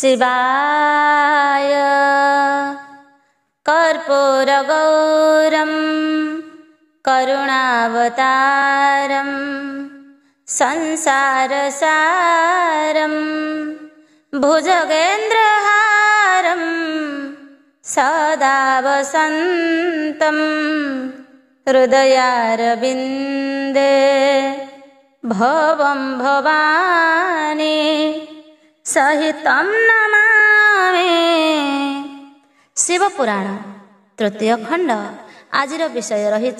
शिवाय। कर्पूरगौरं करुणावतारं संसारसारं भुजगेन्द्रहारं सदा वसन्तं हृदयारविन्दे भवं भवानी सहितं नमामि। शिवपुराण तृतीय खंड। आजिर विषय रही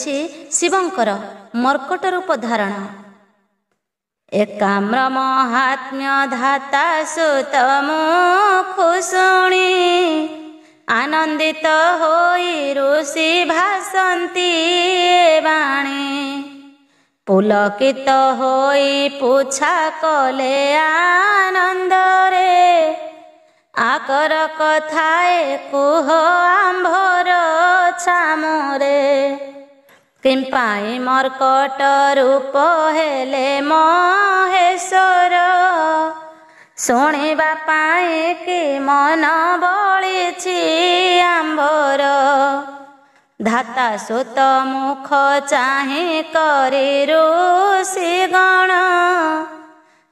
शिवंकर मर्कट रूप धारण। एकाम्र महात्म्य धाता सुत मुखु शुणी आनंदित होई ऋषि भासंती बाणी। पुलकित होई पूछा कले आनंदरे आकर कथाए कुह आंभर छामुरे। किंपाई मर्कट रूप हेले महेश्वर शुणिबा पाई कि मन बलिछि आंभर। धाता सुत मुख चाहि करि ऋषि गण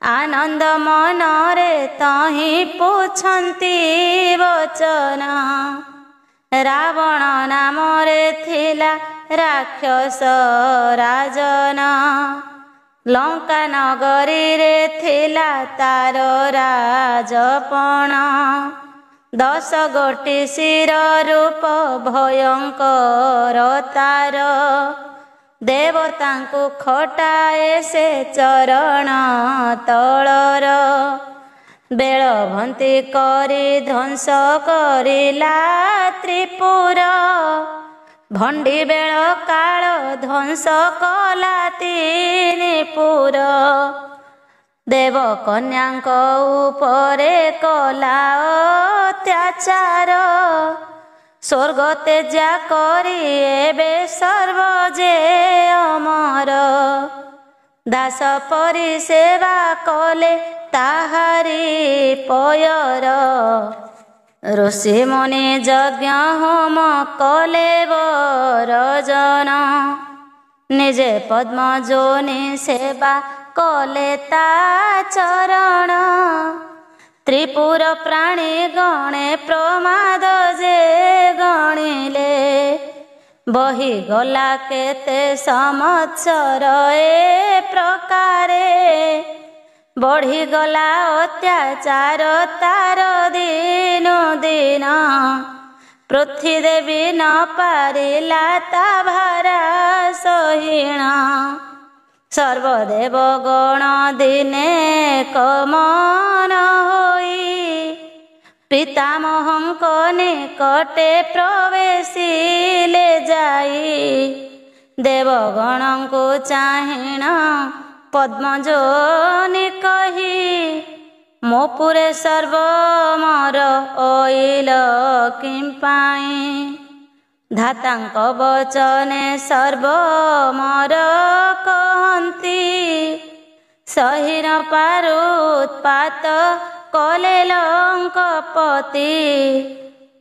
आनंद मनरे तहि पुछंती वचन। रावण नामरे थिला राक्षस राजन लंका नगरी रे थिला तार राजपण। 10 गोटी शिर रूप भयंकर तार देवतांकु खटाए से चरण तलर। बेलभंती करी ध्वंस करिला त्रिपुर भंडी बेल काल ध्वंस कला 3 पुर। देव कन्यांक उपरे कला अत्याचार स्वर्ग तेजा करी एबे सर्व जे अमर। दास परि सेवा कले ताहारी पयर ऋषि मुनि यज्ञ होम कले बरजन। निजे पद्म जोनि सेवा कले ता चरण। त्रिपुर प्राणी गणे प्रमाद जे गणिले बही गला केते संवत्सर ए प्रकारे। बढ़ी गला अत्याचार तार दिनो दिन पृथ्वी देवी न पारिला ता भारा सहीण। सर्वदेव गण दिने कमन होई पितामहंक निकटे प्रवेशिले जाई। देवगणंकु चाहिण पद्मजोनि कही मो पुरे सर्व मोर ओइल किंपाई। धातांक वचने सर्व मोर कहंती सही न पारु उत्पात कले लंकपति।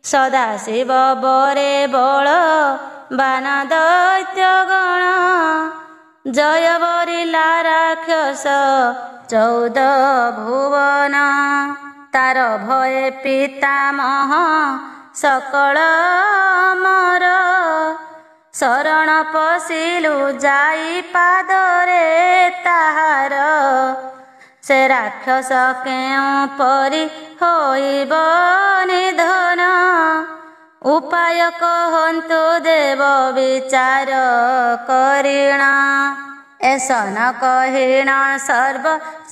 सदाशिव बरे बल बान दैत्य गण जय बरिला राक्षस 14 भुवन। तार भये पितामह सकल अमर शरण पशिलु जाई पादरे ताहार। से राक्षस केउ परि होइब निधन उपाय कहन्तु देव विचार करिण। एसन कहिण सर्व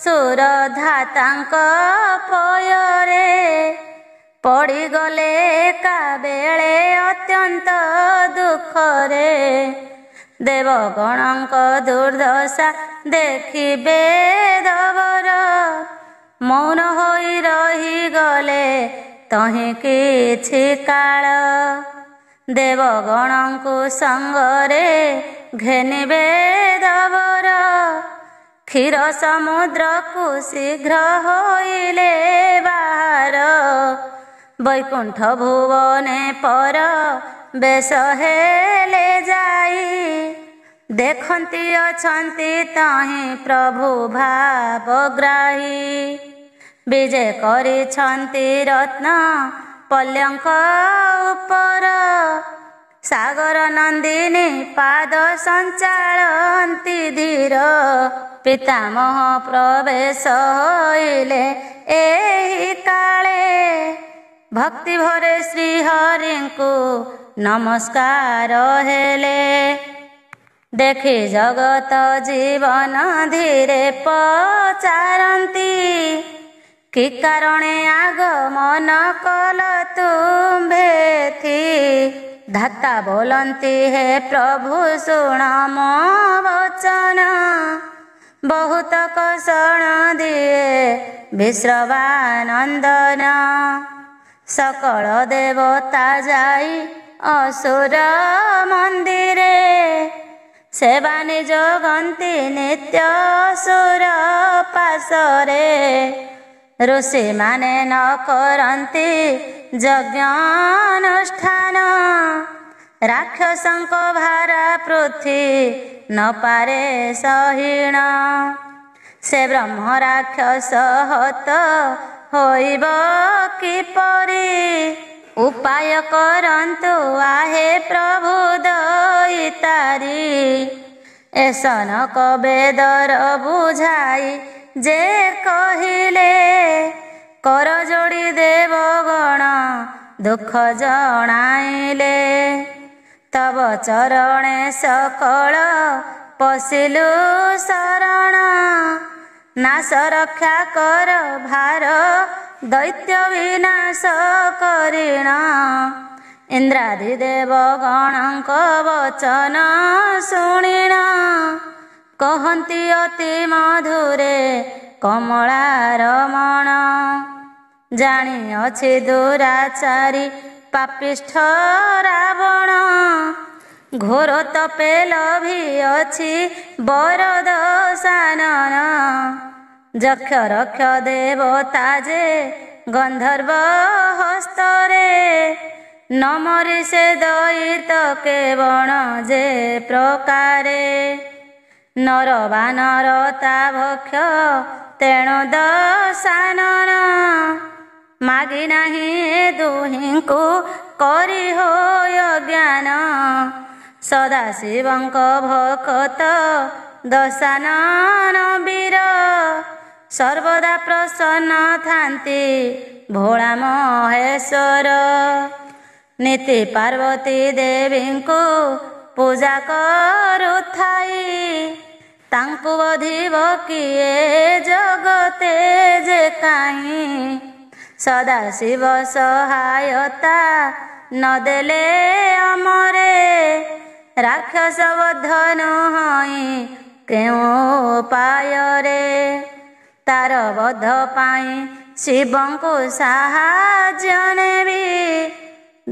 सुर धातांक पୟରେ पड़गले एका बेले अत्यंत दुखरे। देवगणंक दुर्दशा देखि बेदवर मौन होई रही गले तहि किछि काल। देवगणंकु संगरे घेनि बेदवर क्षीर समुद्र को शीघ्र होइले बाहर वैकुंठ भुवने पर बेश हेले जाई देखती अछंती तहीं प्रभु भावग्राही विजय करिछंती रत्न पल्यंक उपर सागर नंदिनी पाद संचालंती धीर पितामह प्रवेश होइले एही काले भक्ति भरे श्रीहरि को नमस्कार हेले देखि जगत जीवन धीरे पचारंती कि कारणे आगमन कल तुम्भे थी धाता बोलंती हे प्रभु शुण मो वचन बहुत कषण दिए विश्रवानंदन सकल देवता जाई असुर मंदिरे सेवा निज गंती नित्य असुर पासरे ऋषि माने न करंती यज्ञानुष्ठान राक्षसंक भारा पृथ्वी न पारे सहीण से ब्रह्म राक्षस हत होइब किपरि उपाय करंतु आहे प्रभु दयितारी एसन कबेदर बुझाई जे कहिले कर जोड़ी देवगण दुख जणाइले तब चरणे सकल पशिलु शरण नाश रक्षा कर भार दैत्य विनाश करिण इंद्रादि देवगणक वचन शुणिण कहन्ति अति मधुरे कमला रमण जानिअछि दुराचारी पापिष्ठ रावण घोर तपे लभिअछि वरद सानन यक्ष रक्ष देवता जे गंधर्व हस्तरे न मरि से दैत केवण जे प्रकारे नर बानर ता भक्ष तेणु दशानन मागी नाही दुहिंकु करी हो ज्ञान सदाशिवंक भक्त दशानन वीर सर्वदा प्रसन्न थांती भोला महेश्वर नीति पार्वती देवी को पूजा करुथाई तांकु बधिब किए जगते जे काई सदाशिव सहायता न देले अमरे राक्षस बद्धन हई केउ पायरे तार बध पाई शिवंकु साहाଯ୍ୟ नेबी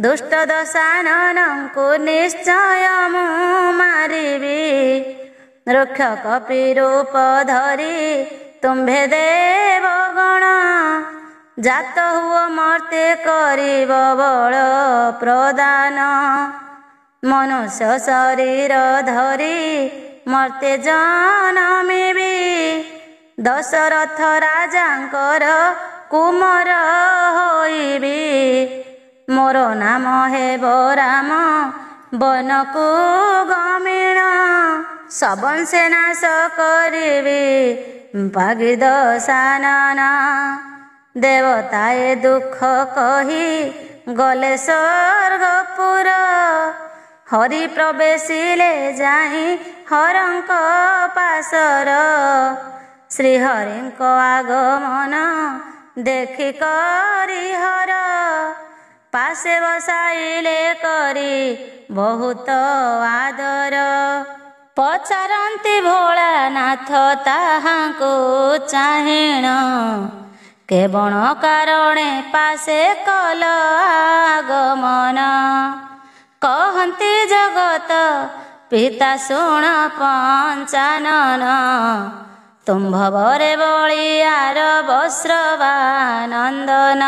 दुष्ट दशाननंकु निश्चय मु मारिबी रक्षक रूप धरी तुम्भे देवगण जात हुओ मर्ते करिब बल प्रदान मनुष्य शरीर धरी मर्ते जनमिबी दशरथ राजांकर कुमर होइबी मोर नाम हेब राम बनकु गमिण सबन से नाश करिबी भागी दशानन देवताए दुख कही गले स्वर्गपुर हरि प्रवेशिले जाई हरंक पासर श्रीहरिंक आगमन देखि करी हर पासे बसाइले करी बहुत आदर पचारंती भोलानाथ ताहांकु चाहिण केवण कारणे पासे कल आगमन कहन्ति जगत पिता शुण पंचानन ତୁମ୍ଭବରେ ବଳିଆର ବସ୍ତ୍ରବା ନନ୍ଦନ।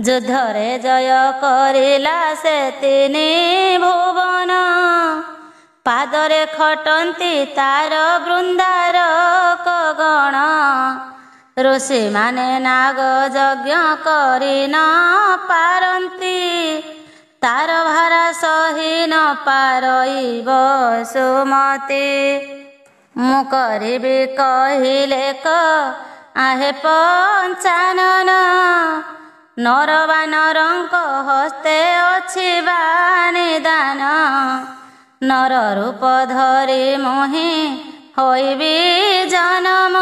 ଯୁଦ୍ଧରେ ଜୟ କରିଲା ସେ ତିନି ଭୁବନ। ପାଦରେ ଖଟନ୍ତି ତାର ବୃନ୍ଦାର କଗଣ। ଋଷିମାନେ ନାଗ ଯଜ୍ଞ କରି ନ ପାରନ୍ତି। ତାର ଭାରା ସହି ନ ପାରଇବ ସୁମତି। ମୁଁ କରିବି କହିଲେ କ ଆହେ ପଞ୍ଚାନନ। ନର ବାନରଙ୍କ ହସ୍ତେ ଅଛି ବା ନିଦାନ। ନର ରୂପ ଧରି ମୁହିଁ ହୋଇବି ଜନମ।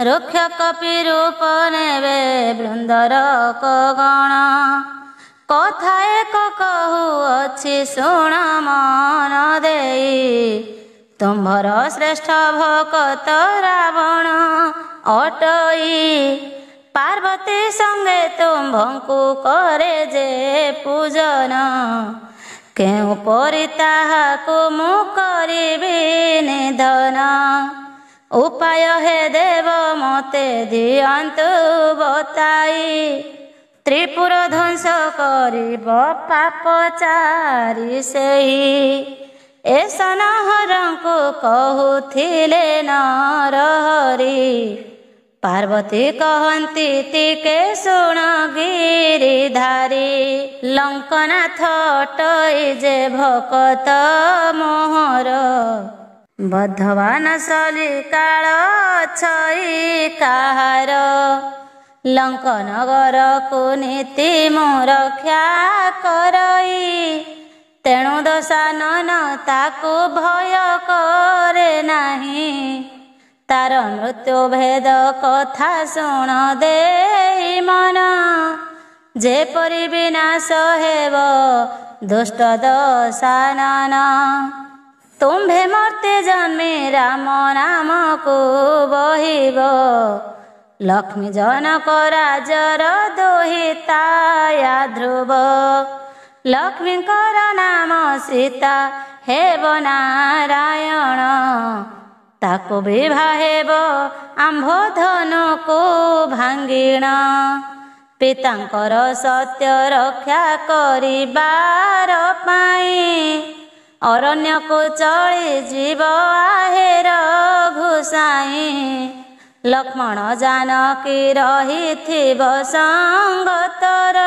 ରୁକ୍ଷ କପି ରୂପ ନେବେ ବୃନ୍ଦର କଗଣ। କଥା ଏକ କହୁଅଛି ଶୁଣ ମନ ଦେଇ। ତୁମ୍ଭର ଶ୍ରେଷ୍ଠ ଭକତ ରାବଣ ଅଟଇ। ପାର୍ବତୀ ସଙ୍ଗେ ତୁମ୍ଭଙ୍କୁ କରେ ଯେ ପୂଜନ। କେଉଁ ପରି ତାହାକୁ ମୁଁ କରିବି ନିଧନ। ଉପାୟ ହେ ଦେବ ମୋତେ ଦିଅନ୍ତୁ ବତାଇ। ତ୍ରିପୁର ଧ୍ୱଂସ କରିବ ପାପଚାରୀ ସେଇ। ଏ ସନହରଙ୍କୁ କହୁଥିଲେ ନରହରି। ପାର୍ବତୀ କହନ୍ତି ଟିକେ ଶୁଣ ଗିରିଧାରୀ। ଲଙ୍କନାଥ ଅଟଇ ଯେ ଭକତ ମୋହର। ବଦ୍ଧବାନ ସଲିକାଳ ଛଇ କାହାର। ଲଙ୍କ ନଗରକୁ ନୀତି ମୁଁ ରକ୍ଷା କରଇ। ତେଣୁ ଦଶାନନ ତାକୁ ଭୟ କରେ ନାହିଁ। ତାର ମୃତ୍ୟୁ ଭେଦ କଥା ଶୁଣ ଦେଇ ମନ। ଯେପରି ବିନାଶ ହେବ ଦୁଷ୍ଟ ଦଶାନନ। ତୁମ୍ଭେ ମର୍ତ୍ତେ ଜନ୍ମି ରାମ ନାମକୁ ବହିବ। ଲକ୍ଷ୍ମୀ ଜନକ ରାଜର ଦୁହିତାୟା ଧ୍ରୁବ। ଲକ୍ଷ୍ମୀଙ୍କର ନାମ ସୀତା ହେବ ନାରାୟଣ। ତାକୁ ବିବାହ ହେବ ଆମ୍ଭଧନୁକୁ ଭାଙ୍ଗିଣ। ପିତାଙ୍କର ସତ୍ୟ ରକ୍ଷା କରିବାର ପାଇଁ। ଅରଣ୍ୟକୁ ଚଳି ଯିବ ଆହେର ଘୁସାଇ। ଲକ୍ଷ୍ମଣ ଜାନକୀ ରହିଥିବ ସଙ୍ଗତର।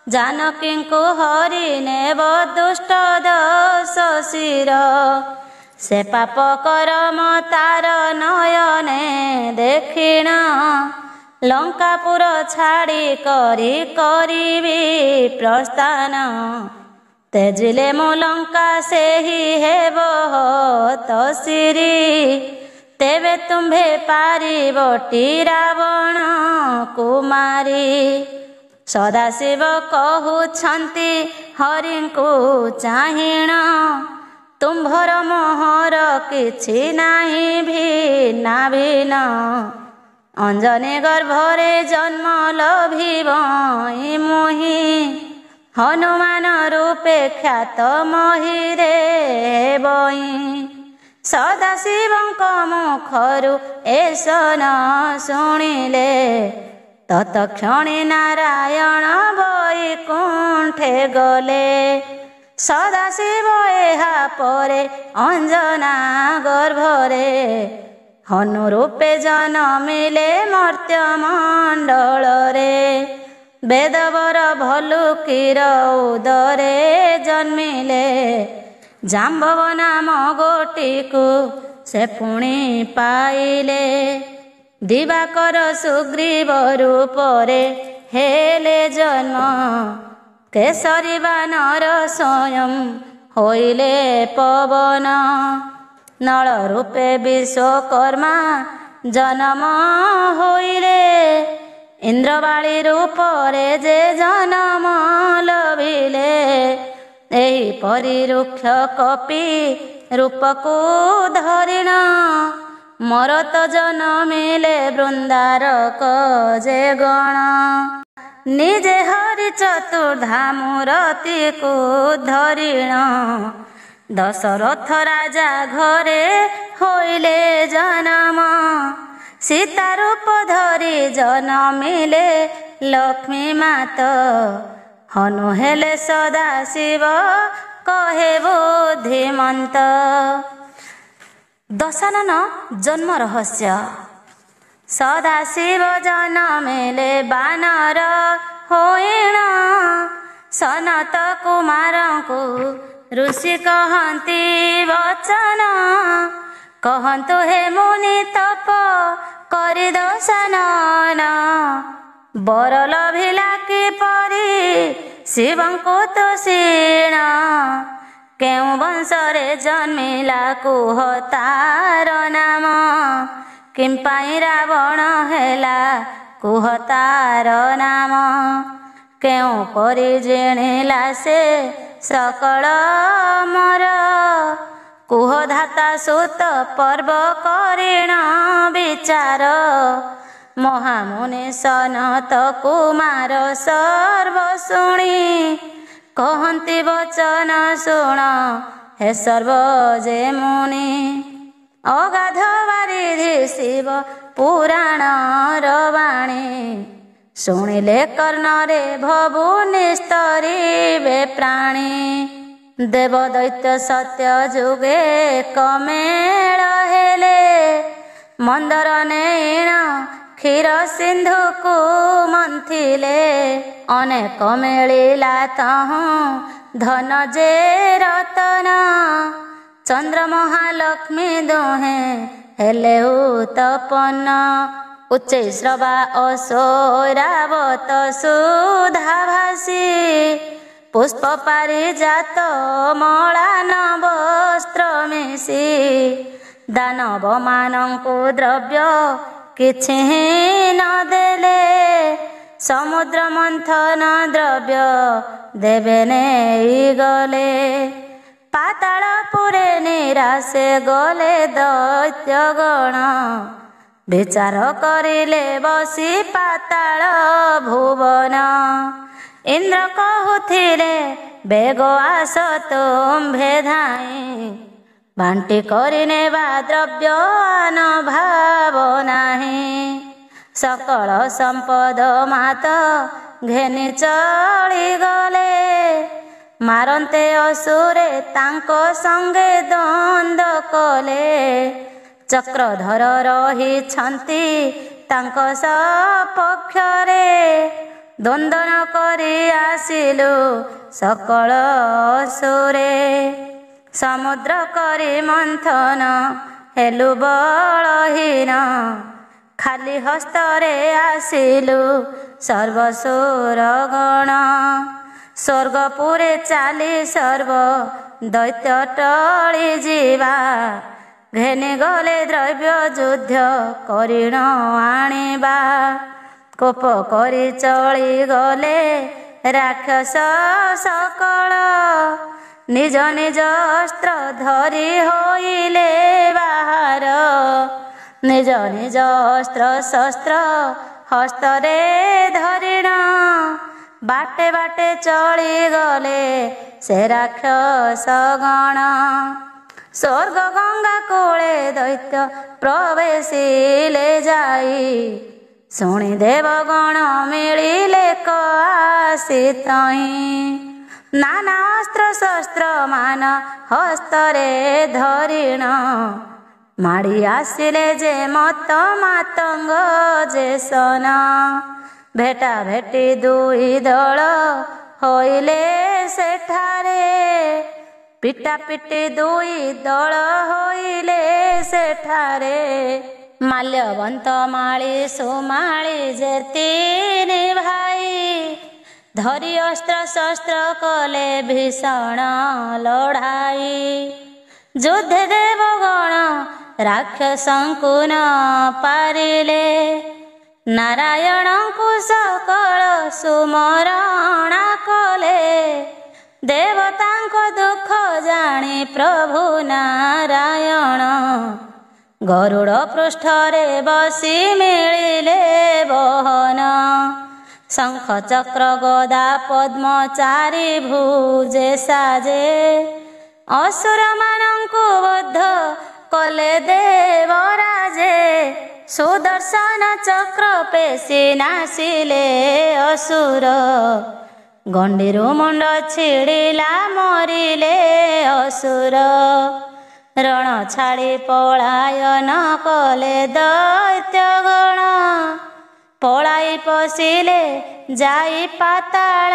ଜାନକୀଙ୍କୁ ହରି ନେବ ଦୁଷ୍ଟ ଦଶ ଶିର। ସେ ପାପ କରମ ତାର ନୟନେ ଦେଖିଣ। ଲଙ୍କାପୁର ଛାଡ଼ି କରିବି ପ୍ରସ୍ଥାନ। ତେଜିଲେ ମୁଁ ଲଙ୍କା ସେହି ହେବ ହତଶିରୀ। ତେବେ ତୁମ୍ଭେ ପାରିବଟି ରାବଣ କୁମାରୀ। ସଦାଶିବ କହୁଛନ୍ତି ହରିଙ୍କୁ ଚାହିଁଣ। ତୁମ୍ଭର ମୋହର କିଛି ନାହିଁ ଭିନ୍ନ ଭିନ୍ନ। ଅଞ୍ଜନି ଗର୍ଭରେ ଜନ୍ମ ଲଭିବ ମୁହିଁ। ହନୁମାନ ରୂପେ ଖ୍ୟାତ ମହିରେ ବଇଁ। ସଦାଶିବଙ୍କ ମୁଖରୁ ଏସନ ଶୁଣିଲେ। ତତକ୍ଷଣି ନାରାୟଣ ବୈକୁଣ୍ଠେ ଗଲେ। ସଦାଶିବ ଏହା ପରେ ଅଞ୍ଜନା ଗର୍ଭରେ। ହନୁ ରୂପେ ଜନମିଲେ ମର୍ତ୍ତ୍ୟ ମଣ୍ଡଳରେ। ବେଦବର ଭଲୁକିର ଉଦରେ ଜନ୍ମିଲେ। ଜାମ୍ବବ ନାମ ଗୋଟିକୁ ସେ ପୁଣି ପାଇଲେ। ଦିବାକର ସୁଗ୍ରୀବ ରୂପରେ ହେଲେ ଜନ୍ମ। କେଶରୀ ବାନର ସ୍ୱୟଂ ହୋଇଲେ ପବନ। ନଳ ରୂପେ ବିଶ୍ୱକର୍ମା ଜନମ ହୋଇଲେ। ଇନ୍ଦ୍ରବାଳୀ ରୂପରେ ଯେ ଜନମ ଲଭିଲେ। ଏହିପରି ରୁକ୍ଷ କପି ରୂପକୁ ଧରିଣ। ମୋର ତ ଜନମିଲେ ବୃନ୍ଦାରକ ଯେ ଗଣ। ନିଜେ ହରି ଚତୁର୍ଦ୍ଧା ମୂରତିକୁ ଧରିଣ। ଦଶରଥ ରାଜା ଘରେ ହୋଇଲେ ଜନମ, ସୀତା ରୂପ ଧରି ଜନମିଲେ ଲକ୍ଷ୍ମୀ ମାତ। ହନୁ ହେଲେ ସଦା ଶିବ କହେ ବୁଦ୍ଧିମନ୍ତ। ଦଶାନନ ଜନ୍ମ ରହସ୍ୟ। ସଦା ଶିବ ଜନମିଲେ ବାନର ହୋଇଣ, ସନତ କୁମାରଙ୍କୁ ଋଷି କହନ୍ତି ବଚନ। କହନ୍ତୁ ହେ ମୁନି ତପ କରି ଦଶାନନ, ବର ଲଭିଲା କିପରି ଶିବଙ୍କୁ ତୋଷିଣ। କେଉଁ ବଂଶରେ ଜନ୍ମିଲା କୁହ ତାର ନାମ, କିମ୍ପାଇଁ ରାବଣ ହେଲା କୁହ ତାର ନାମ। କେଉଁ ପରି ଜିଣିଲା ସେ ସକଳ ମର, କୁହ ଧାତା ସୁତ ପର୍ବ କରିଣ ବିଚାର। ମହାମୁନି ସନତ କୁମାର ସର୍ବ ଶୁଣି, କହନ୍ତି ବଚନ ଶୁଣ ହେ ସର୍ବ ଯେ ମୁନି। ଅଗାଧ ବାରିଧି ଶିବ ପୁରାଣର ବାଣୀ, ଶୁଣିଲେ କର୍ଣ୍ଣରେ ଭବୁ ନିସ୍ତରିବେ ପ୍ରାଣୀ। ଦେବ ଦୈତ୍ୟ ସତ୍ୟ ଯୁଗେ କମେଳ ହେଲେ, ମନ୍ଦର ନେଇଣ କ୍ଷୀର ସିନ୍ଧୁକୁ ମନ୍ଥିଲେ। ଅନେକ ମିଳିଲା ତହୁଁ ଧନ ଯେ ରତନ, ଚନ୍ଦ୍ର ମହାଲକ୍ଷ୍ମୀ ଦୁହେଁ ହେଲେ ଉତପନ। ଉଚ୍ଚୈଶ୍ରବା ଅସୌରାବତ ସୁଧାଭାସୀ, ପୁଷ୍ପ ପାରିଜାତ ମଳାନ ବସ୍ତ୍ର ମିଶି। ଦାନବ ମାନଙ୍କୁ ଦ୍ରବ୍ୟ କିଛି ନ ଦେଲେ, ସମୁଦ୍ର ମନ୍ଥନ ଦ୍ରବ୍ୟ ଦେବେ ନେଇ ଗଲେ। ପାତାଳପୁରେ ନିରାଶେ ଗଲେ ଦୈତ୍ୟଗଣ, ବିଚାର କରିଲେ ବସି ପାତାଳ ଭୁବନ। ଇନ୍ଦ୍ର କହୁଥିଲେ ବେଗ ଆସ ତୁମ୍ଭେ ଧାଇଁ, ବାଣ୍ଟି କରି ନେବା ଦ୍ରବ୍ୟ ଆନ ଭାବ ନାହିଁ। ସକଳ ସମ୍ପଦ ମାତ ଘେନି ଚଳିଗଲେ, ମାରନ୍ତେ ଅସୁରେ ତାଙ୍କ ସଙ୍ଗେ ଦ୍ୱନ୍ଦ କଲେ। ଚକ୍ରଧର ରହିଛନ୍ତି ତାଙ୍କ ସପକ୍ଷରେ, ଦ୍ୱନ୍ଦନ କରି ଆସିଲୁ ସକଳ ଅସୁରେ। ସମୁଦ୍ର କରି ମନ୍ଥନ ହେଲୁ ବଳହୀନ, ଖାଲି ହସ୍ତରେ ଆସିଲୁ ସର୍ବସୁର ଗଣ। ସ୍ୱର୍ଗପୁରେ ଚାଲି ସର୍ବ ଦୈତ୍ୟ ଟଳି ଯିବା, ଘେନି ଗଲେ ଦ୍ରବ୍ୟ ଯୁଦ୍ଧ କରିଣ ଆଣିବା। କୋପ କରି ଚଳି ଗଲେ ରାକ୍ଷସ ସକଳ, ନିଜ ନିଜ ଅସ୍ତ୍ର ଧରି ହୋଇଲେ ବାହାର। ନିଜ ନିଜ ଅସ୍ତ୍ର ଶସ୍ତ୍ର ହସ୍ତରେ ଧରିଣ, ବାଟେ ବାଟେ ଚଳିଗଲେ ସେ ରାକ୍ଷସ ଗଣ। ସ୍ୱର୍ଗ ଗଙ୍ଗା କୂଳେ ଦୈତ୍ୟ ପ୍ରବେଶିଲେ ଯାଇ, ଶୁଣି ଦେବଗଣ ମିଳିଲେ ଆସି ତହିଁ। ନାନା ଅସ୍ତ୍ର ଶସ୍ତ୍ର ମାନ ହସ୍ତରେ ଧରିଣ, ମାଡ଼ି ଆସିଲେ ଯେ ମତ ମାତଙ୍ଗ ଯେ ସନ। ଭେଟା ଭେଟି ଦୁଇ ଦଳ ହୋଇଲେ ସେଠାରେ, ପିଟା ପିଟି ଦୁଇ ଦଳ ହୋଇଲେ ସେଠାରେ। ମାଲ୍ୟବନ୍ତ ମାଳି ସୁମାଳି ଯେ ତିନି ଭାଇ, ଧରି ଅସ୍ତ୍ର ଶସ୍ତ୍ର କଲେ ଭୀଷଣ ଲଢ଼ାଇ। ଯୁଦ୍ଧେ ଦେବଗଣ ରାକ୍ଷସଙ୍କୁ ନ ପାରିଲେ, ନାରାୟଣଙ୍କୁ ସକଳ ସୁମରଣା କଲେ। ଦେବତାଙ୍କ ଦୁଃଖ ଜାଣି ପ୍ରଭୁ ନାରାୟଣ, ଗରୁଡ଼ ପୃଷ୍ଠରେ ବସି ମିଳିଲେ ବହନ। ଶଙ୍ଖ ଚକ୍ର ଗଦା ପଦ୍ମ ଚାରି ଭୁଜେ ସାଜେ, ଅସୁରମାନଙ୍କୁ ବଦ୍ଧ କଲେ ଦେବରାଜେ, ସୁଦର୍ଶନ ଚକ୍ର ପେଶି ନାସିଲେ ଅସୁର। ଗଣ୍ଡିରୁ ମୁଣ୍ଡ ଛିଡ଼ିଲା ମରିଲେ ଅସୁର। ରଣ ଛାଡ଼ି ପଳାୟନ କଲେ ଦୈତ୍ୟଗଣ, ପଳାଇ ପଶିଲେ ଯାଇ ପାତାଳ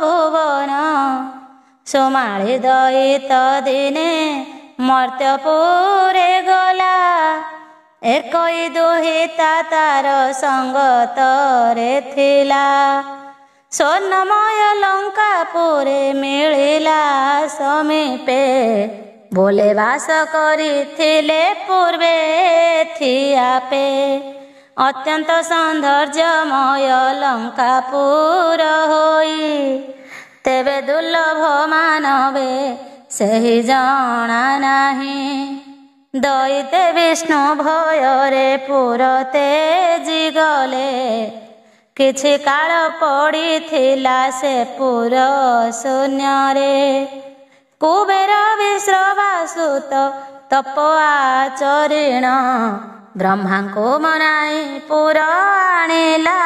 ଭୁବନ। ସୁମାଳି ଦଇତ ଦିନେ ମର୍ତ୍ତ୍ୟପୁରେ ଗଲା, ଏକଇ ଦୁହିତା ତାର ସଙ୍ଗତରେ ଥିଲା। ସ୍ୱର୍ଣ୍ଣମୟ ଲଙ୍କାପୁରେ ମିଳିଲା ସମୀପେ, ବୋଲେ ବାସ କରିଥିଲେ ପୂର୍ବେ ଥିଆପେ। ଅତ୍ୟନ୍ତ ସୌନ୍ଦର୍ଯ୍ୟମୟ ଲଙ୍କାପୁର ହୋଇ, ତେବେ ଦୁର୍ଲଭ ମାନବେ ସେହି ଜଣା ନାହିଁ। ଦଇତେ ବିଷ୍ଣୁ ଭୟରେ ପୁର ତେଜି ଗଲେ, କିଛି କାଳ ପଡ଼ିଥିଲା ସେ ପୁର ଶୂନ୍ୟରେ। କୁବେର ବିଶ୍ରବାସୁତ ତପ ଆଚରିଣ, ବ୍ରହ୍ମାଙ୍କୁ ମନାଇ ପୁର ଆଣିଲା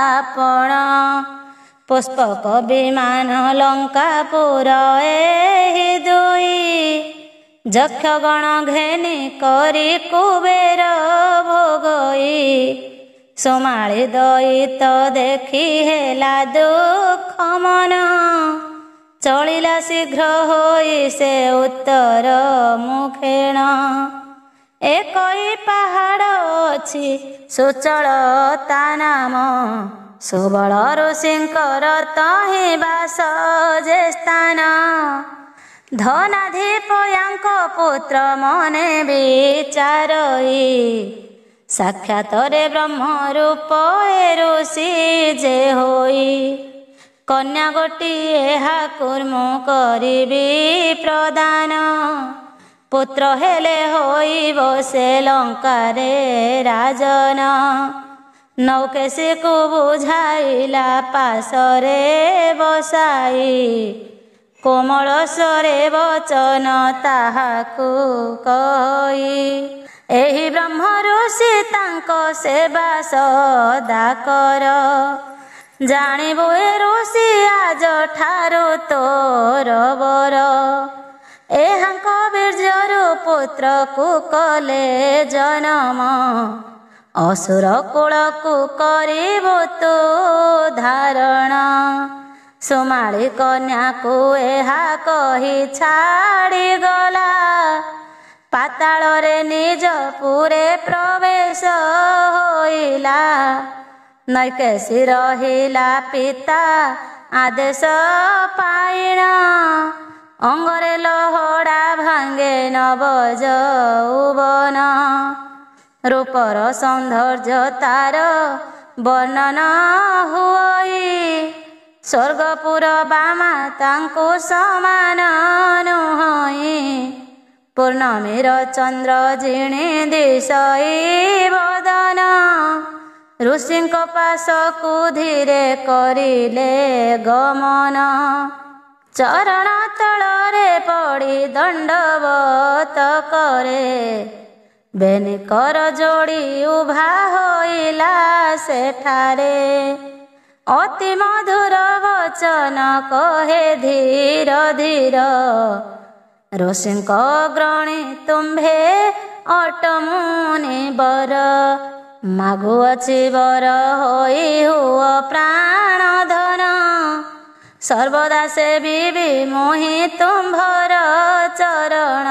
ଆପଣ। ପୁଷ୍ପକ ବିମାନ ଲଙ୍କାପୁର ଏହି ଦୁଇ, ଯକ୍ଷଗଣ ଘେନି କରି କୁବେର ଭୋଗଇ। ସୁମାଳି ଦଇତ ଦେଖି ହେଲା ଦୁଃଖ ମନ, ଚଳିଲା ଶୀଘ୍ର ହୋଇ ସେ ଉତ୍ତର ମୁଖେଣ। ଏକଇ ପାହାଡ଼ ଅଛି ସୁଚଳ ତା ନାମ, ସୁବଳ ଋଷିଙ୍କର ତହିଁ ବାସ ଯେ ସ୍ଥାନ। ଧନାଧିପୟାଙ୍କ ପୁତ୍ର ମନେ ବିଚାରଇ, ସାକ୍ଷାତରେ ବ୍ରହ୍ମ ରୂପ ଏ ଋଷି ଯେ ହୋଇ। କନ୍ୟା ଗୋଟିଏ ଏହାକୁ ମୁଁ କରିବି ପ୍ରଦାନ, ପୁତ୍ର ହେଲେ ହୋଇବ ସେ ଲଙ୍କାରେ ରାଜନ। ନୌକେଶୀକୁ ବୁଝାଇଲା ପାଶରେ ବସାଇ, କୋମଳ ସ୍ୱରେ ବଚନ ତାହାକୁ କହି। ଏହି ବ୍ରହ୍ମ ଋଷି ତାଙ୍କ ସେବା ସଦା କର, ଜାଣିବୁ ଏ ଋଷି ଆଜ ଠାରୁ ତୋର ବର। ଏହାଙ୍କ ବୀର୍ଯ୍ୟରୁ ପୁତ୍ରକୁ କଲେ ଜନମ, ଅସୁର କୁଳକୁ କରିବୁ ତୁ ଧାରଣ। ସୁମାଳି କନ୍ୟାକୁ ଏହା କହି ଛାଡ଼ିଗଲା, ପାତାଳରେ ନିଜ ପୁରେ ପ୍ରବେଶ ହୋଇଲା। ନୈକେଶୀ ରହିଲା ପିତା ଆଦେଶ ପାଇଣ, ଅଙ୍ଗରେ ଲହଡ଼ା ଭାଙ୍ଗେ ନବ ଯୌବନ। ରୂପର ସୌନ୍ଦର୍ଯ୍ୟ ତାର ବର୍ଣ୍ଣନ ହୁଅଇ, ସ୍ୱର୍ଗପୁର ବାମା ତାଙ୍କୁ ସମାନ ନୁହଁଇ। ପୂର୍ଣ୍ଣମୀର ଚନ୍ଦ୍ର ଜିଣି ଦିଶଇ ବଦନ, ଋଷିଙ୍କ ପାଶକୁ ଧୀରେ କରିଲେ ଗମନ। ଚରଣ ତଳରେ ପଡ଼ି ଦଣ୍ଡବତ କରେ, ବେନି କର ଯୋଡ଼ି ଉଭା ହୋଇଲା ସେଠାରେ। ଅତି ମଧୁର ବଚନ କହେ ଧୀର ଧୀର, ଋଷିଙ୍କ ଅଗ୍ରଣୀ ତୁମ୍ଭେ ଅଟ ମୁନିବର। ମାଗୁଅଛି ବର ହୋଇ ହୁଅ ପ୍ରାଣ ଧନ, ସର୍ବଦା ସେବିବି ମୁହିଁ ତୁମ୍ଭର ଚରଣ।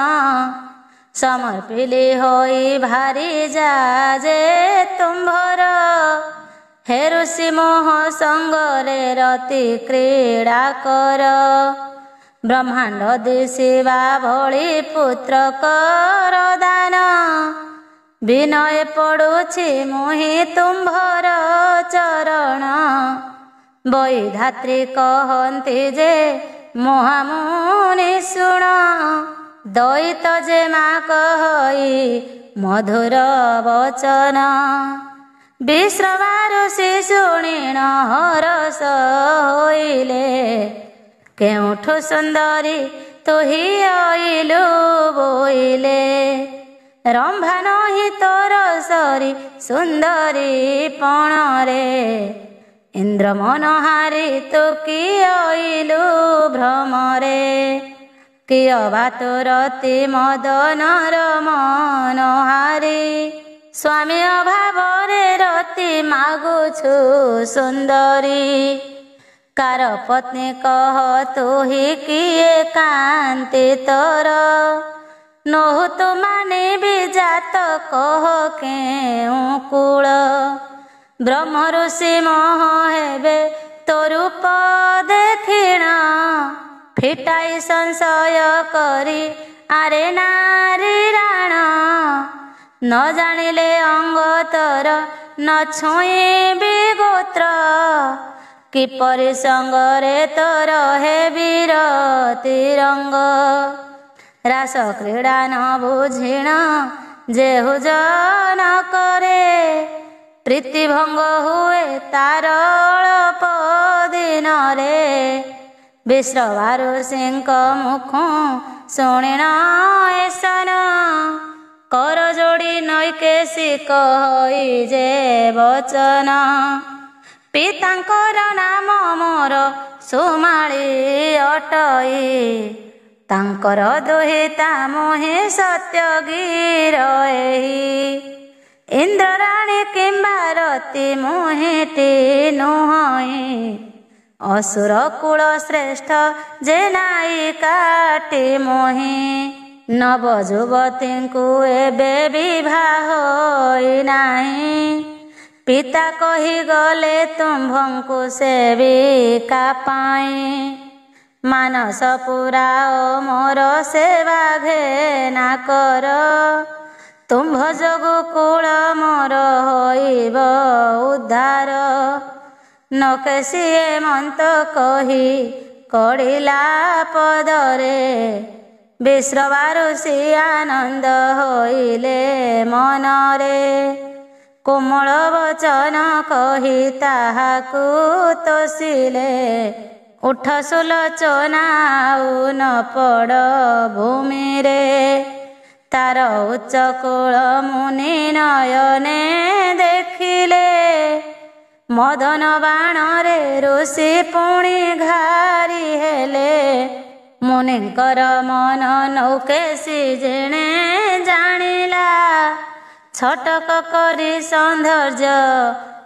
ସମର୍ପିଲି ହୋଇ ଭାରି ଯା ଯେ ତୁମ୍ଭର, ହେ ଋଷି ମୋହ ସଙ୍ଗରେ ରତି କ୍ରୀଡ଼ା କର। ବ୍ରହ୍ମାଣ୍ଡ ଦିଶିବା ଭଳି ପୁତ୍ର କର ଦାନ, ବିନୟ ପଡ଼ୁଛି ମୁହିଁ ତୁମ୍ଭର ଚରଣ। ବୈଧାତ୍ରୀ କହନ୍ତି ଯେ ମହାମୁନି ଶୁଣ, ଦଇତ ଯେ ମା କହି ମଧୁର ବଚନ। ବିଶ୍ରବା ଋଷି ଶୁଣିଣ ହରସ ହୋଇଲେ, କେଉଁଠୁ ସୁନ୍ଦରୀ ତୁହି ଅଇଲୁ ବୋଇଲେ। ରମ୍ଭା ନହି ତୋର ସରି ସୁନ୍ଦରୀ ପଣରେ। ଇନ୍ଦ୍ର ମନହାରି ତୁ କି ଅଇଲୁ ଭ୍ରମରେ। କିଅ ବା ତୋର ଅତି ମଦନର ମନହାରି। ସ୍ୱାମୀ ଅଭାବରେ ରତି ମାଗୁଛୁ ସୁନ୍ଦରୀ। କାର ପତ୍ନୀ କହ ତୁହି କିଏ କାନ୍ତି ତୋର। ନୋହୁ ତୁ ମାନିବି ଜାତ କହ କେଉଁ କୂଳ। ବ୍ରହ୍ମ ଋଷି ମୋହ ହେବେ ତୋ ରୂପ ଦେଖିଣ। ଫିଟାଇ ସଂଶୟ କରି ଆରେ ନାରୀ ରାଣ। ନ ଜାଣିଲେ ଅଙ୍ଗ ତୋର ନ ଛୁଇଁବି ଗୋତ୍ର। କିପରି ସଙ୍ଗରେ ତୋର ହେବିର ତିରଙ୍ଗ। ରାସ କ୍ରୀଡ଼ା ନ ବୁଝିଣ ଯେହୁ ଜନ କରେ। ପ୍ରୀତି ଭଙ୍ଗ ହୁଏ ତାର ଅଳପ ଦିନରେ। ବିଶ୍ରବା ଋଷିଙ୍କ ମୁଖ ଶୁଣିଣ ଏସନ। କର ଯୋଡ଼ି ନୈକେଶୀ କହି ଯେ ବଚନ। ପିତାଙ୍କର ନାମ ମୋର ସୁମାଳି ଅଟଇ। ତାଙ୍କର ଦୁହିତା ମୁହିଁ ସତ୍ୟଗୀର ଏହି। ଇନ୍ଦ୍ରରାଣୀ କିମ୍ବା ରତି ମୁହିଁଟି ନୁହଇଁ। ଅସୁର କୁଳ ଶ୍ରେଷ୍ଠ ଯେ ନାୟିକାଟି ମୁହିଁ। ନବ ଯୁବତୀଙ୍କୁ ଏବେ ବିବାହ ହୋଇନାହିଁ। ପିତା କହିଗଲେ ତୁମ୍ଭଙ୍କୁ ସେବିକା ପାଇଁ। ମାନସ ପୁରାଅ ମୋର ସେବା ଘେନା କର। ତୁମ୍ଭ ଯୋଗୁ କୁଳ ମୋର ହୋଇବ ଉଦ୍ଧାର। ନକେଶୀ ମନ୍ତ କହି କଡ଼ିଲା ପଦରେ। ବିଶ୍ରବା ଋଷି ଆନନ୍ଦ ହୋଇଲେ ମନରେ। କୋମଳ ବଚନ କହି ତାହାକୁ ତୋଷିଲେ। ଉଠ ସୁଲୋଚନା ଆଉ ନ ପଡ଼ ଭୂମିରେ। ତାର ଉଚ୍ଚ କୁଳ ମୁନି ନୟନେ ଦେଖିଲେ। ମଦନ ବାଣରେ ଋଷି ପୁଣି ଘାରି ହେଲେ। ମୁନିଙ୍କର ମନ ନୌକେଶୀ ଯେଣେ ଜାଣିଲା। ଛଟକ କରି ସୌନ୍ଦର୍ଯ୍ୟ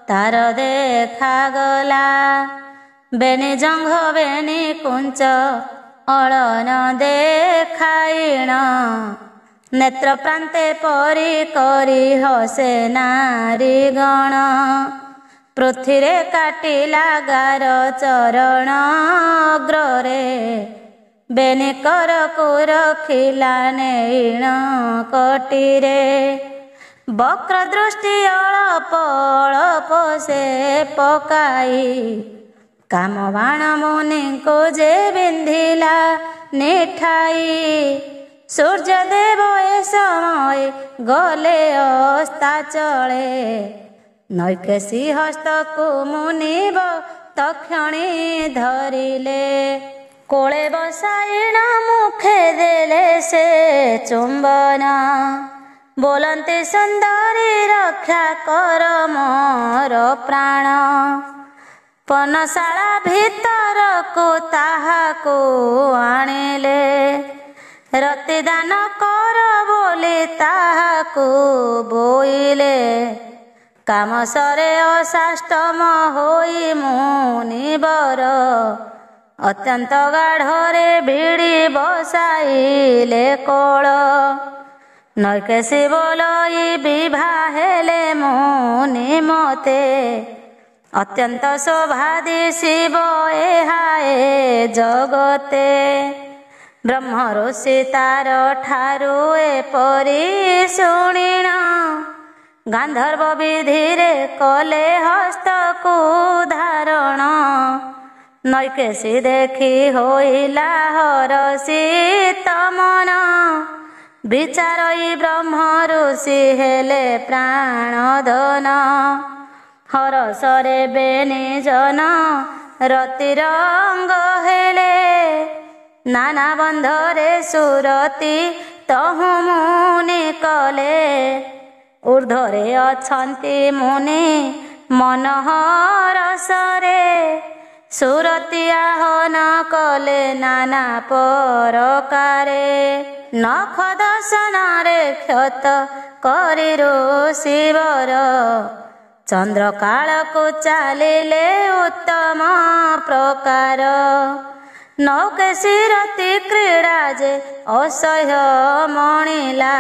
ତାର ଦେଖାଗଲା। ବେନି ଜଙ୍ଘ ବେନି କୁଞ୍ଚ ଅଳନ ଦେଖାଇଣ। ନେତ୍ର ପ୍ରାନ୍ତେ ପରି କରି ହସେ ନାରୀ ଗଣ। ପୃଥିରେ କାଟିଲା ଗାର ଚରଣ ଅଗ୍ରରେ। ବେନି କରକୁ ରଖିଲା ନେଇଣ କଟିରେ। ବକ୍ର ଦୃଷ୍ଟି ଅଳପ ଅଳପ ସେ ପକାଇ। କାମ ବାଣ ମୁନିଙ୍କୁ ଯେ ବିନ୍ଧିଲା ନିଠାଇ। ସୂର୍ଯ୍ୟଦେବ ଏ ସମୟ ଗଲେ ଅସ୍ତାଚଳେ। ନୈକେଶୀ ହସ୍ତକୁ ମୁନିବ ତକ୍ଷଣୀ ଧରିଲେ। କୋଳେ ବସାଇଣ ମୁଖେ ଦେଲେ ସେ ଚୁମ୍ବନ। ବୋଲନ୍ତି ସୁନ୍ଦରୀ ରକ୍ଷା କର ମୋର ପ୍ରାଣ। ପନଶାଳା ଭିତରକୁ ତାହାକୁ ଆଣିଲେ। ରତି ଦାନ କର ବୋଲି ତାହାକୁ ବୋଇଲେ। କାମସରେ ଅସାଷ୍ଟମ ହୋଇ ମୁନିବର। ଅତ୍ୟନ୍ତ ଗାଢ଼ରେ ଭିଡ଼ି ବସାଇଲେ କୋଳ। ନୈକେଶୀ ବୋଲଇ ବିଭା ହେଲେ ମୁନି ମତେ। ଅତ୍ୟନ୍ତ ଶୋଭା ଦିଶିବ ଏହା ଏ ଜଗତେ। ବ୍ରହ୍ମ ଋଷି ତାର ଠାରୁ ଏପରି ଶୁଣିଣ। ଗାନ୍ଧର୍ବ ବିଧିରେ କଲେ ହସ୍ତକୁ ଧାରଣ। ନୈକେଶୀ ଦେଖି ହୋଇଲା ହରଷିତ ମନ। ବିଚାରଇ ବ୍ରହ୍ମ ଋଷି ହେଲେ ପ୍ରାଣଧନ। ହରସରେ ବେନି ଜନ ରତିରଙ୍ଗ ହେଲେ। ନାନା ବନ୍ଧରେ ସୁରତି ତହୁଁ ମୁନି କଲେ। ଉର୍ଦ୍ଧ୍ୱରେ ଅଛନ୍ତି ମୁନି ମନୋହରସରେ। ସୁରତି ଆହ୍ୱାନ କଲେ ନାନା ପ୍ରକାରେ। ନଖ ଦର୍ଶନରେ କ୍ଷତ କରି ଋଷିବର। ଚନ୍ଦ୍ରକାଳକୁ ଚାଲିଲେ ଉତ୍ତମ ପ୍ରକାର। ନୌକେଶୀ ରତି କ୍ରୀଡ଼ା ଯେ ଅସହ୍ୟ ମଣିଲା।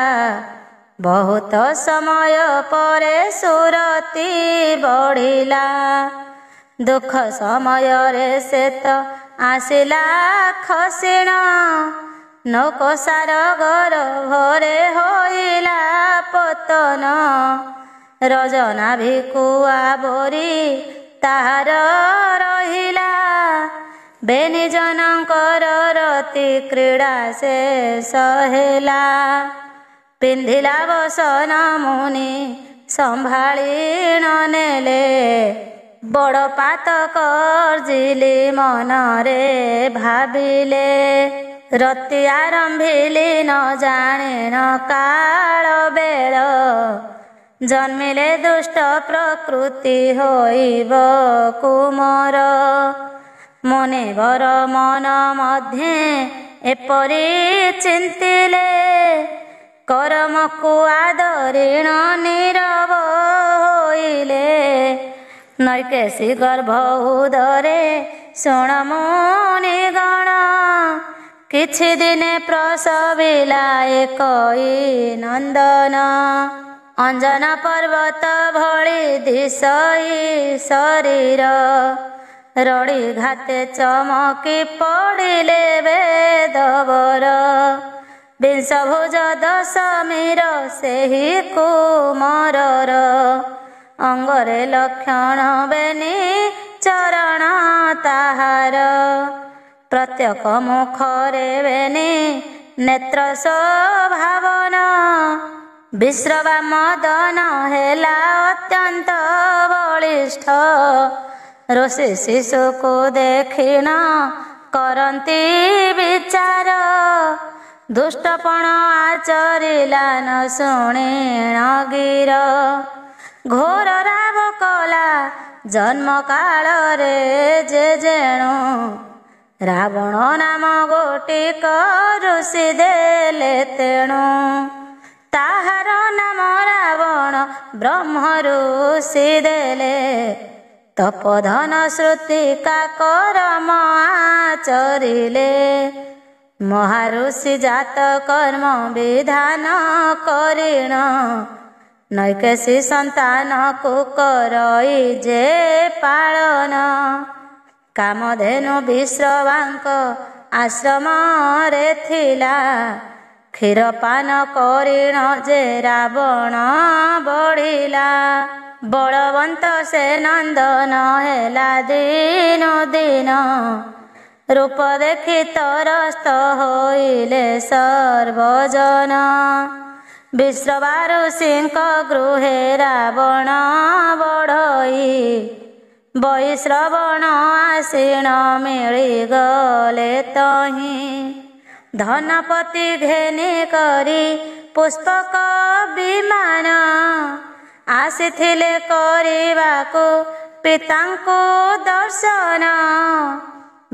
ବହୁତ ସମୟ ପରେ ସୁରତି ବଢ଼ିଲା। ଦୁଃଖ ସମୟରେ ସେ ତ ଆସିଲା ଖସିଣ। ନୌକସାର ଗର୍ଭରେ ହୋଇଲା ପତନ। ରଜନାଭିକୁ ଆବୋରି ତାହାର ରହିଲା। ବେନିଜନଙ୍କର ରତି କ୍ରୀଡ଼ା ଶେଷ ହେଲା। ପିନ୍ଧିଲା ବସନ ମୁନି ସମ୍ଭାଳି ନ ନେଲେ। ବଡ଼ ପାତକ ଗର୍ଜିଲି ମନରେ ଭାବିଲେ। ରତି ଆରମ୍ଭିଲି ନ ଜାଣିନ କାଳ ବେଳ। ଜନ୍ମିଲେ ଦୁଷ୍ଟ ପ୍ରକୃତି ହୋଇବ କୁମର। ମୁନିବର ମନ ମଧ୍ୟେ ଏପରି ଚିନ୍ତିଲେ। କରମକୁ ଆଦରିଣ ନୀରବ ହୋଇଲେ। ନୈକେଶୀ ଗର୍ଭ ଉଦରେ ଶୁଣ ମୁନିଗଣ। କିଛି ଦିନେ ପ୍ରସବିଲା ଏକଇ ନନ୍ଦନ। ଅଞ୍ଜନ ପର୍ବତ ଭଳି ଦିଶଇ ଶରୀର। ରଡ଼ି ଘାତେ ଚମକି ପଡ଼ିଲେ ବେଦବର। ବିଂଶଭୁଜ ଦଶମୀର ସେହି କୁମରର। ଅଙ୍ଗରେ ଲକ୍ଷଣ ବେନି ଚରଣ ତାହାର। ପ୍ରତ୍ୟେକ ମୁଖରେ ବେନି ନେତ୍ର ଶୋଭାବନ। ବିଶ୍ରବା ମଦନ ହେଲା ଅତ୍ୟନ୍ତ ବଳିଷ୍ଠ। ଋଷି ଶିଶୁକୁ ଦେଖିଣ କରନ୍ତି ବିଚାର। ଦୁଷ୍ଟପଣ ଆଚରିଲା ନ ଶୁଣିଣ ଗିର। ଘୋର ରାବ କଲା ଜନ୍ମ କାଳରେ ଯେ ଯେଣୁ। ରାବଣ ନାମ ଗୋଟିକ ଋଷି ଦେଲେ ତେଣୁ। ତାହାର ନାମ ରାବଣ ବ୍ରହ୍ମ ଋଷି ଦେଲେ। ତପୋଧନ ଶ୍ରୁତିକା କରମ ଆଚରିଲେ। ମହାଋଷି ଜାତ କର୍ମ ବିଧାନ କରିଣ। ନୈକେଶୀ ସନ୍ତାନକୁ କରଇ ଯେ ପାଳନ। କାମଧେନୁ ବିଶ୍ରବାଙ୍କ ଆଶ୍ରମରେ ଥିଲା। କ୍ଷୀରପାନ କରିଣ ଯେ ରାବଣ ବଢ଼ିଲା। ବଳବନ୍ତ ସେ ନନ୍ଦନ ହେଲା ଦିନୁ ଦିନ। ରୂପ ଦେଖି ତରସ୍ତ ହୋଇଲେ ସର୍ବଜନ। ବିଶ୍ରବା ଋଷିଙ୍କ ଗୃହେ ରାବଣ ବଢ଼ଇ। ବୈଶ୍ରବଣ ଆସୀନ ମିଳିଗଲେ ତହିଁ। ଧନପତି ଘେନି କରି ପୁଷ୍ପକ ବିମାନ। ଆସିଥିଲେ କରିବାକୁ ପିତାଙ୍କୁ ଦର୍ଶନ।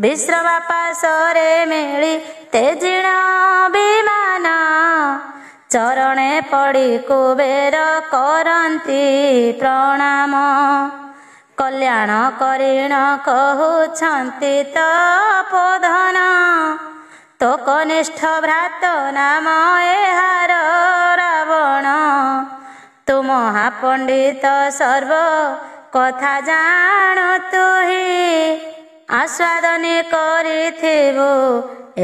ବିଶ୍ରବା ପାଶରେ ମିଳି ତେଜିଣ ବିମାନ। ଚରଣେ ପଡ଼ି କୁବେର କରନ୍ତି ପ୍ରଣାମ। କଲ୍ୟାଣ କରିଣ କହୁଛନ୍ତି ତପୋଧନ। ତୋ କନିଷ୍ଠ ଭ୍ରାତ ନାମ ଏହାର ରାବଣ। ତୁ ମହାପଣ୍ଡିତ ସର୍ବ କଥା ଜାଣୁ ତୁହି। ଆସ୍ୱାଦନୀ କରିଥିବୁ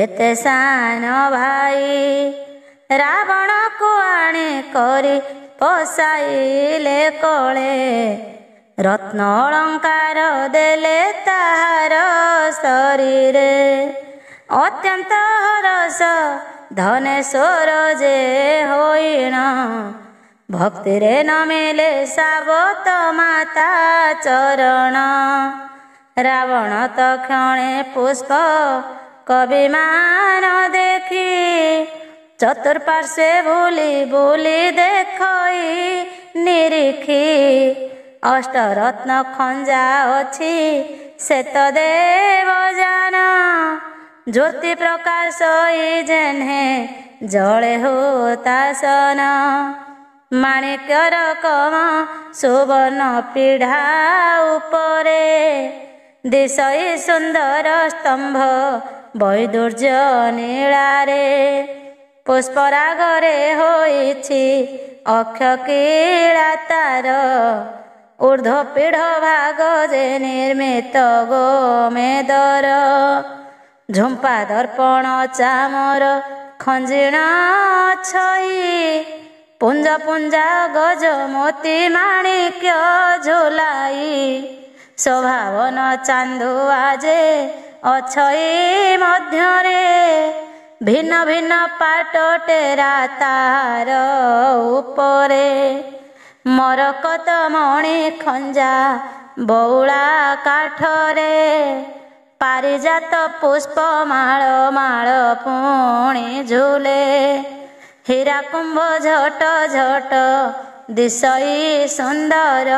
ଏତେ ସାନ ଭାଇ। ରାବଣକୁ ଆଣି କରି ପୋଷାଇଲେ କୋଳେ। ରତ୍ନ ଅଳଙ୍କାର ଦେଲେ ତାହାର ଶରୀରେ। ଅତ୍ୟନ୍ତ ହରସ ଧନେଶ୍ୱର ଯେ ହୋଇଣ। ଭକ୍ତିରେ ନମିଲେ ସାବତ ମାତା ଚରଣ। ରାବଣ ତକ୍ଷଣେ ପୁଷ୍ପ कविमान देखी चतुर्पार्श्वे बुली बुली देखई निरीखी अष्टरत्न खंजा अछि से तो देव जान ज्योति प्रकाश जेन्हे जले हुतासन माणिक्यर कम सुवर्ण पीढ़ा उपरे दिशई सुंदर स्तंभ वैदुर्य नीलारे पुष्परागरे होइछि अक्षकीला तार ऊर्ध्व पीढ़ भाग जे निर्मित गोमेदर झुंपा दर्पण चामर खंजिण छई पुंज पुंजा गज मोती माणिक्य झुलाई स्वभावन चांदुआ जे अछई मध्यरे भिन्न भिन्न पाट टेरा तार उपरे मरकत मणि खंजा बौला काठरे पारिजात पुष्प माळ माळ पुणी झुले हीरा कुंभ झट झट दिशई सुंदर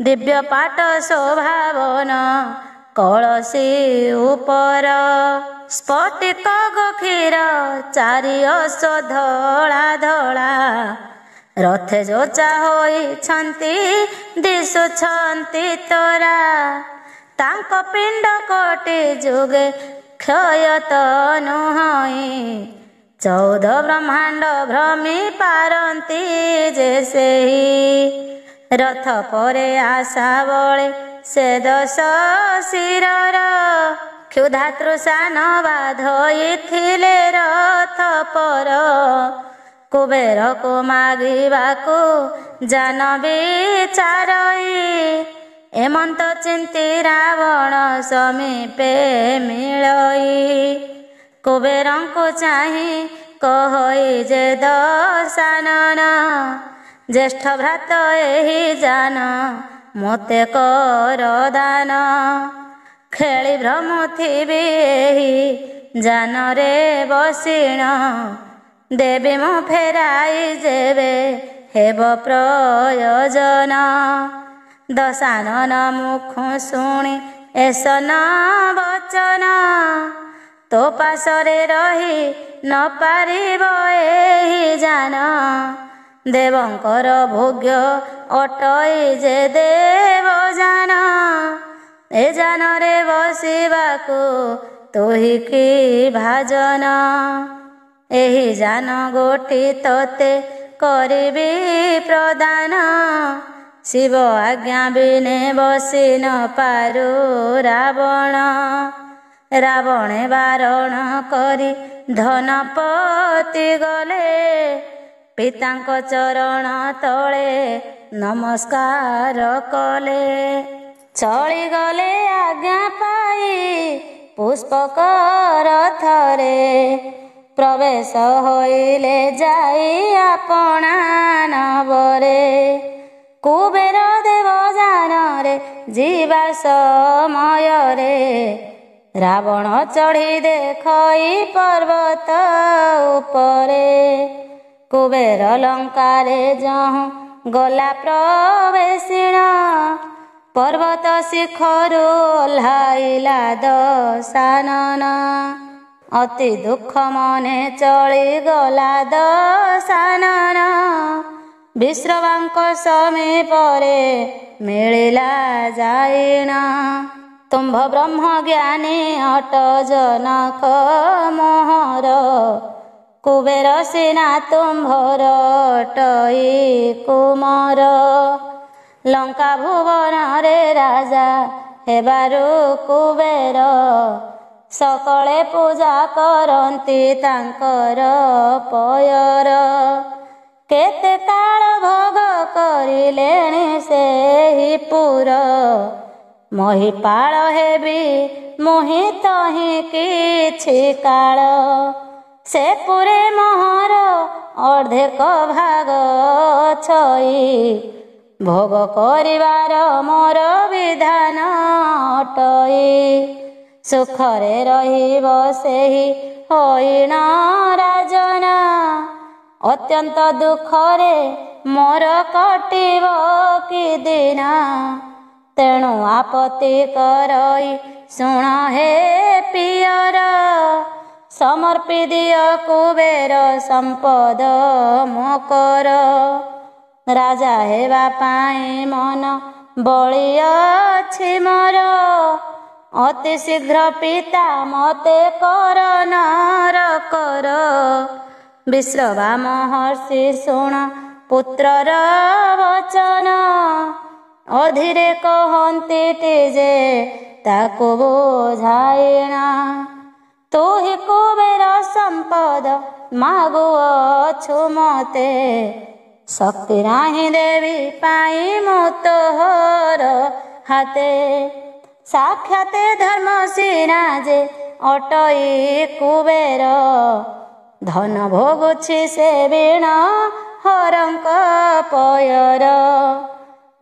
दिव्य पाट शोभावन कलसी उपर स्फटिक गखीर चारिअश धला धला रथे जोचा होइछन्ति दिशुछन्ति तोरा तांक पिंड कोटि जुगे क्षयत नुहई 14 ब्रह्मांड भ्रमी पारंती जे सेही रथ परे आशा बळे से 10 शिरर क्षुधा तृषा न बाधइथिले रथ पर कुबेर को मागिबाकू जान विचारई एमंत चिंती रावण समीपे मिलई कुबेरं को चाही कहई जे दशानन ज्येष्ठ भ्रात एहि जान मोते कर दान खेली भ्रमुथिबी एहि जान रे बसिण देवी मु फेराई जेबे हेब प्रयोजन दशानन मुख शुणी एसन वचन तो पासरे रही न पारिब एहि जान देवंकर भोग्य अटई जे देव जान ए जान रे बसिबाकू तुही की भाजन एहि जान गोटी तोते करिबी प्रदान शिव आज्ञा बिने बसी न पारु रावण रावणे बारण करी धनपति गले पितांक चरण तले नमस्कार कले चली गले आज्ञा पाई पुष्पक रथरे प्रवेश होइले जाई आपणा नवरे कुबेर देव जान रे जीवा समय रे रावण चढ़ी देखई पर्वत उपरे कुबेर लंकारे जहाँ गला प्रवेशिण पर्वत शिखरु ओह्लाइला दशानन अति दुख मने चली गला दशानन विश्रवांक समीपरे मिलिला जाइण तुम्भ ब्रह्म ज्ञानी अट जनक मोहर कुबेर सिना तुम्भर अटई कुमर लंका भुवन रे राजा हेबारु कुबेर सकले पूजा करती तांकर पयर केते काल भोग करिलेଣି सेहि पुर महिपाल हेबी मुहि तहि किछि काल से पुरे मोहर अर्धेक भाग छई भोग करिवार मोर विधान अटई ସୁଖରେ ରହିବ ସେହି ହୋଇଣ ରାଜନ। ଅତ୍ୟନ୍ତ ଦୁଃଖରେ ମୋର କଟିବ କି ଦିନ। ତେଣୁ ଆପତ୍ତି କରଇ ଶୁଣ ହେ ପିଅର। ସମର୍ପି ଦିଅ କୁବେର ସମ୍ପଦ ମୋକର। ରାଜା ହେବା ପାଇଁ ମନ ବଳି ଅଛି ମୋର। ଅତି ଶୀଘ୍ର ପିତା ମତେ କର ନର କର। ବିଶ୍ରବା ମହର୍ଷି ଶୁଣ ପୁତ୍ରର ବଚନ। ଅଧୀରେ କହନ୍ତି ଯେ ତାକୁ ବୁଝାଇଣ। ତୁ ହି କୁବେର ସମ୍ପଦ ମାଗୁଅଛୁ ମତେ। ଶକ୍ତି ନାହିଁ ଦେବି ପାଇଁ ମୁଁ ତୋହର ହାତେ। ସାକ୍ଷାତ ଧର୍ମସିନା ଯେ ଅଟଇ କୁବେର। ଧନ ଭୋଗୁଛି ସେ ବୀଣ ହରଙ୍କ ପୟର।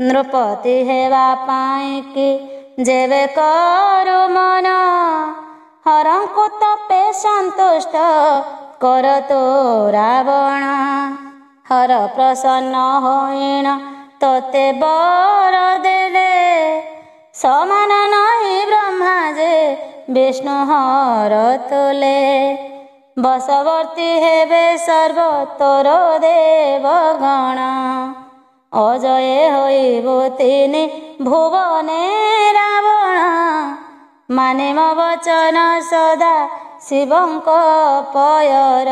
ନୃପତି ହେବା ପାଇଁ କି ଯେବେ କରୁ ମନ। ହରଙ୍କୁ ତପେ ସନ୍ତୁଷ୍ଟ କର ତୁ ରାବଣ। ହର ପ୍ରସନ୍ନ ହୋଇଣ ତୋତେ ବର ଦେଲେ। ସମାନ ନାହିଁ ବ୍ରହ୍ମା ଯେ ବିଷ୍ଣୁ ହର ତୁଲେ। ବଶବର୍ତ୍ତୀ ହେବେ ସର୍ବ ତୋର ଦେବଗଣ। ଅଜୟ ହୋଇବୁ ତିନି ଭୁବନେ ରାବଣ। ମାନିମ ବଚନ ସଦା ଶିବଙ୍କ ପୟର।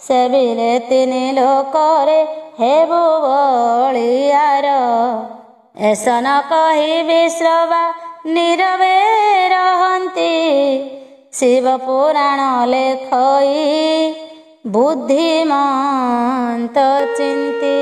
ସେବିଲେ ତିନି ଲୋକରେ ହେବୁ ବଳିୟାର। ଏସ ନ କହି ବିଶ୍ରବା ନୀରବେ ରହନ୍ତି। ଶିବ ପୁରାଣ ଲେଖଇ ବୁଦ୍ଧିମନ୍ତ ଚିନ୍ତି।